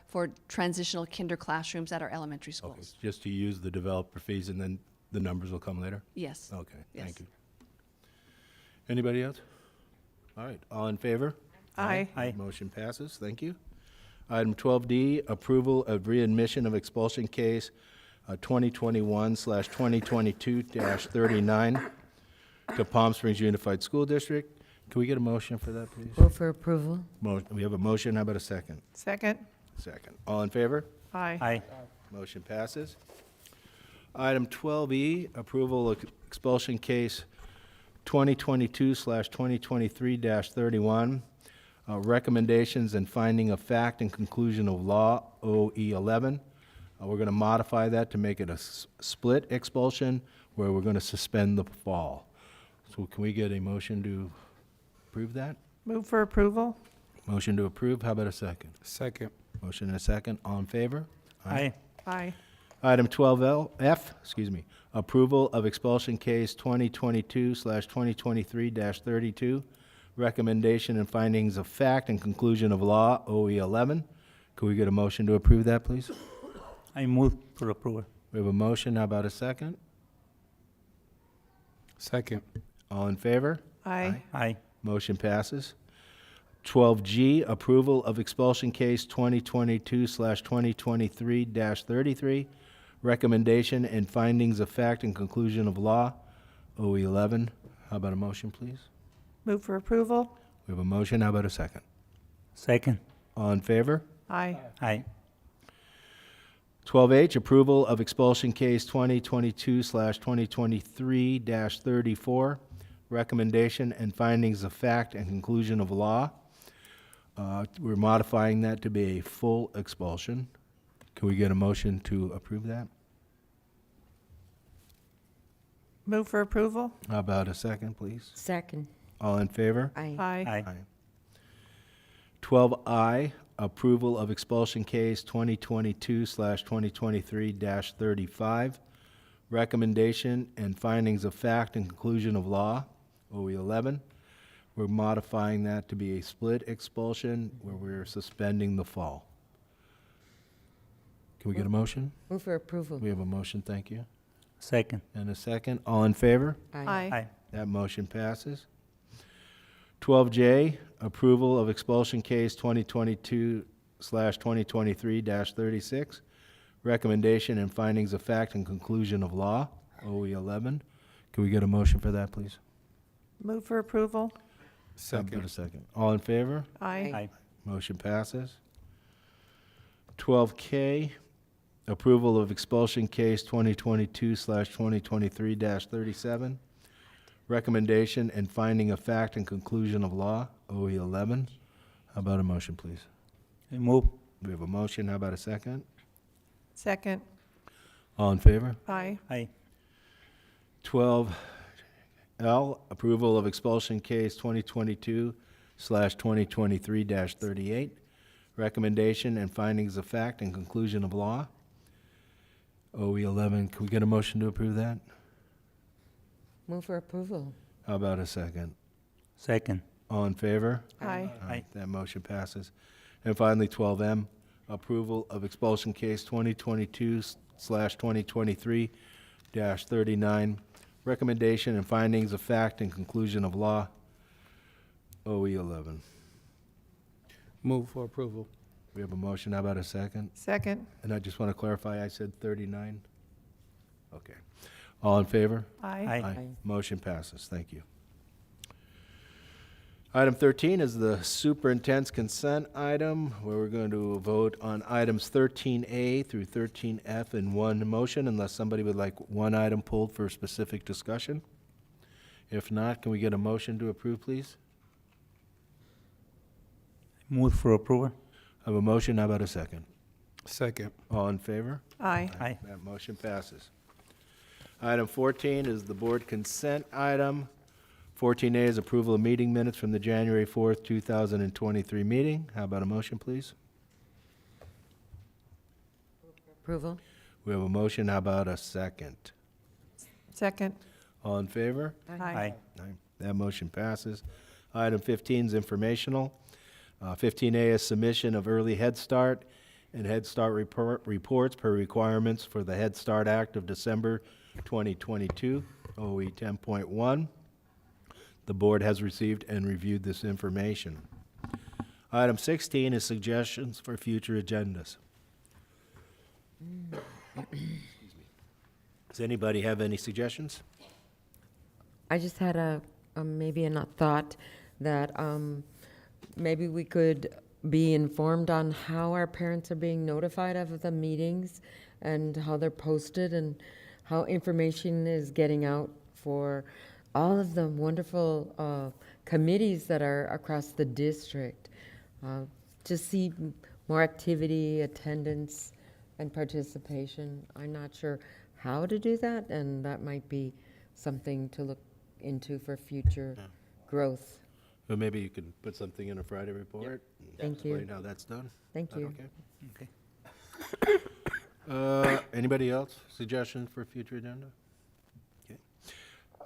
for transitional kinder classrooms at our elementary schools. Okay, just to use the developer fees and then the numbers will come later? Yes. Okay, Yes. thank you. Anybody else? All right, all in favor? Aye. Aye. Motion passes, thank you. Item 12D, approval of readmission of expulsion case 2021/2022-39 to Palm Springs Unified School District. Can we get a motion for that, please? Move for approval. We have a motion, how about a second? Second. Second. All in favor? Aye. Aye. Motion passes. Item 12E, approval of expulsion case 2022/2023-31. Recommendations and finding of fact and conclusion of law, OE 11. We're going to modify that to make it a split expulsion where we're going to suspend the fall. So can we get a motion to approve that? Move for approval? Motion to approve, how about a second? Second. Motion and a second, all in favor? Aye. Aye. Item 12F, approval of expulsion case 2022/2023-32, recommendation and findings of fact and conclusion of law, OE 11. Could we get a motion to approve that, please? I move for approval. We have a motion, how about a second? Second. All in favor? Aye. Aye. Motion passes. 12G, approval of expulsion case 2022/2023-33, recommendation and findings of fact and conclusion of law, OE 11. How about a motion, please? Move for approval? We have a motion, how about a second? Second. All in favor? Aye. Aye. 12H, approval of expulsion case 2022/2023-34, recommendation and findings of fact and conclusion of law. We're modifying that to be a full expulsion. Can we get a motion to approve that? Move for approval? How about a second, please? Second. All in favor? Aye. Aye. 12I, approval of expulsion case 2022/2023-35, recommendation and findings of fact and conclusion of law, OE 11. We're modifying that to be a split expulsion where we're suspending the fall. Can we get a motion? Move for approval. We have a motion, thank you. Second. And a second. All in favor? Aye. Aye. That motion passes. 12J, approval of expulsion case 2022/2023-36, recommendation and findings of fact and conclusion of law, OE 11. Can we get a motion for that, please? Move for approval? How about a second? All in favor? Aye. Aye. Motion passes. 12K, approval of expulsion case 2022/2023-37, recommendation and finding of fact and conclusion of law, OE 11. How about a motion, please? I move. We have a motion, how about a second? Second? All in favor? Aye. Aye. 12L, approval of expulsion case 2022/2023-38, recommendation and findings of fact and conclusion of law, OE 11. Can we get a motion to approve that? Move for approval. How about a second? Second. All in favor? Aye. Aye. That motion passes. And finally, 12M, approval of expulsion case 2022/2023-39, recommendation and findings of fact and conclusion of law, OE 11. Move for approval. We have a motion. How about a second? Second? And I just want to clarify, I said 39? Okay. All in favor? Aye. Aye. Motion passes. Thank you. Item 13 is the superintendent's consent item, where we're going to vote on items 13A through 13F in one motion, unless somebody would like one item pulled for specific discussion. If not, can we get a motion to approve, please? Move for approval. I have a motion. How about a second? Second. All in favor? Aye. Aye. That motion passes. Item 14 is the board consent item. 14A is approval of meeting minutes from the January 4th, 2023 meeting. How about a motion, please? Approval. We have a motion. How about a second? Second? All in favor? Aye. Aye. That motion passes. Item 15 is informational. 15A is submission of early Head Start and Head Start reports per requirements for the Head Start Act of December 2022, OE 10.1. The board has received and reviewed this information. Item 16 is suggestions for future agendas. Does anybody have any suggestions? I just had maybe a thought that maybe we could be informed on how our parents are being notified of the meetings and how they're posted and how information is getting out for all of the wonderful committees that are across the district. To see more activity, attendance, and participation. I'm not sure how to do that, and that might be something to look into for future growth. Well, maybe you could put something in a Friday report. and Thank you. Explain how that's done. Thank Is that you. Okay? Anybody else? Suggestions for future agenda? Okay.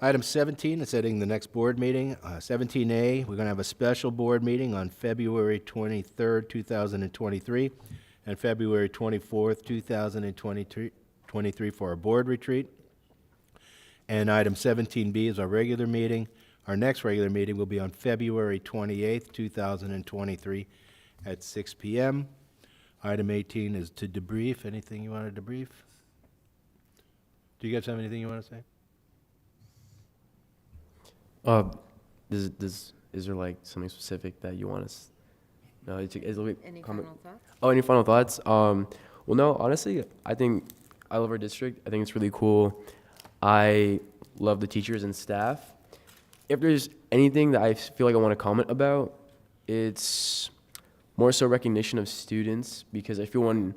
Item 17 is setting the next board meeting. 17A, we're going to have a special board meeting on February 23rd, 2023, and February 24th, 2023 for our board retreat. And item 17B is our regular meeting. Our next regular meeting will be on February 28th, 2023 at 6 p.m. Item 18 is to debrief. Anything you want to debrief? Do you guys have anything you want to say? Is there like something specific that you want us? No, Any final thoughts? Oh, any final thoughts? Well, no, honestly, I think I love our district. I think it's really cool. I love the teachers and staff. If there's anything that I feel like I want to comment about, it's more so recognition of students, because I feel when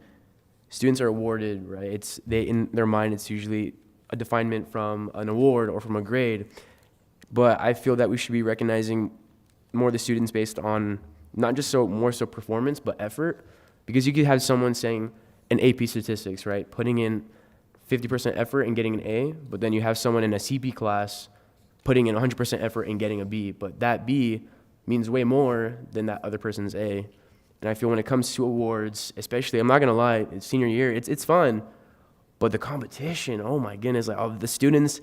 students are awarded, right, in their mind, it's usually a definement from an award or from a grade. But I feel that we should be recognizing more the students based on not just more so performance, but effort. Because you could have someone saying an AP statistics, right, putting in 50% effort and getting an A, but then you have someone in a CP class putting in 100% effort and getting a B. But that B means way more than that other person's A. And I feel when it comes to awards, especially, I'm not gonna lie, it's senior year, it's fun, but the competition, oh my goodness, like the students,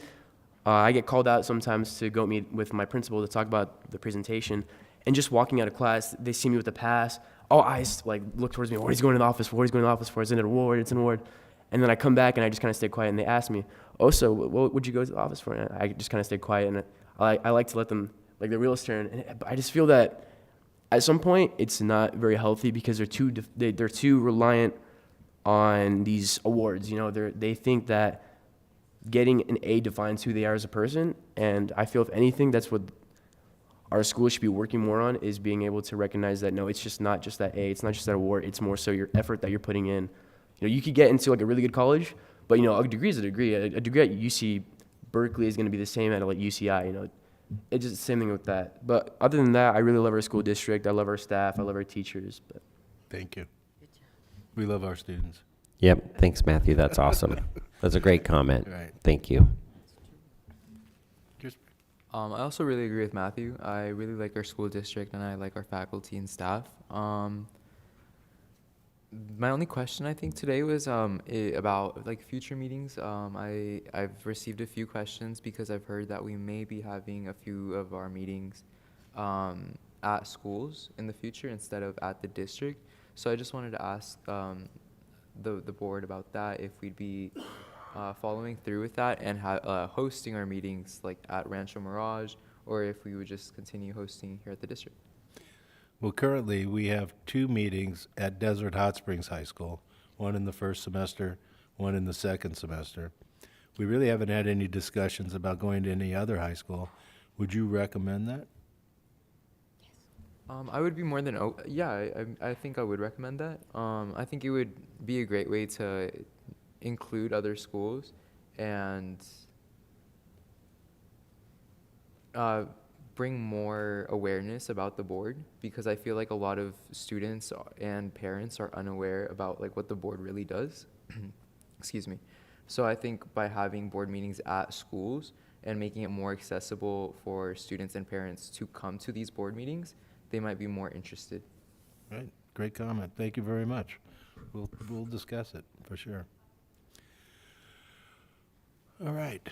I get called out sometimes to go meet with my principal to talk about the presentation, and just walking out of class, they see me with a pass, all eyes like look towards me, what he's going to the office for, what he's going to the office for, is it an award, it's an award. And then I come back and I just kind of stay quiet, and they ask me, oh, so what would you go to the office for? And I just kind of stay quiet, and I like to let them, like the wheels turn. And I just feel that at some point it's not very healthy, because they're too reliant on these awards. You know, they think that getting an A defines who they are as a person, and I feel if anything, that's what our school should be working more on, is being able to recognize that no, it's just not just that A, it's not just that award, it's more so your effort that you're putting in. You know, you could get into like a really good college, but you know, a degree is a degree. A degree at UC Berkeley is going to be the same at like UCI. You know, it's just the same thing with that. But other than that, I really love our school district. I love our staff. I love our teachers. But Thank you. We love our students. Yep, thanks, Matthew. That's awesome. That's a great comment. Right. Thank you. I also really agree with Matthew. I really like our school district, and I like our faculty and staff. My only question I think today was about like future meetings. I've received a few questions because I've heard that we may be having a few of our meetings at schools in the future instead of at the district. So I just wanted to ask the board about that, if we'd be following through with that and hosting our meetings like at Rancho Mirage, or if we would just continue hosting here at the district. Well, currently, we have 2 meetings at Desert Hot Springs High School, one in the first semester, one in the second semester. We really haven't had any discussions about going to any other high school. Would you recommend that? I would be more than, I think I would recommend that. I think it would be a great way to include other schools and bring more awareness about the board, because I feel like a lot of students and parents are unaware about like what the board really does. Excuse me. So I think by having board meetings at schools and making it more accessible for students and parents to come to these board meetings, they might be more interested. Right, great comment. Thank you very much. We'll discuss it for sure. All right.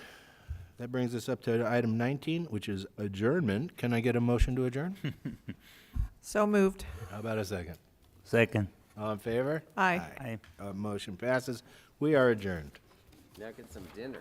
That brings us up to item 19, which is adjournment. Can I get a motion to adjourn? So moved. How about a second? Second. All in favor? Aye. Aye. Motion passes. We are adjourned. Now get some dinner.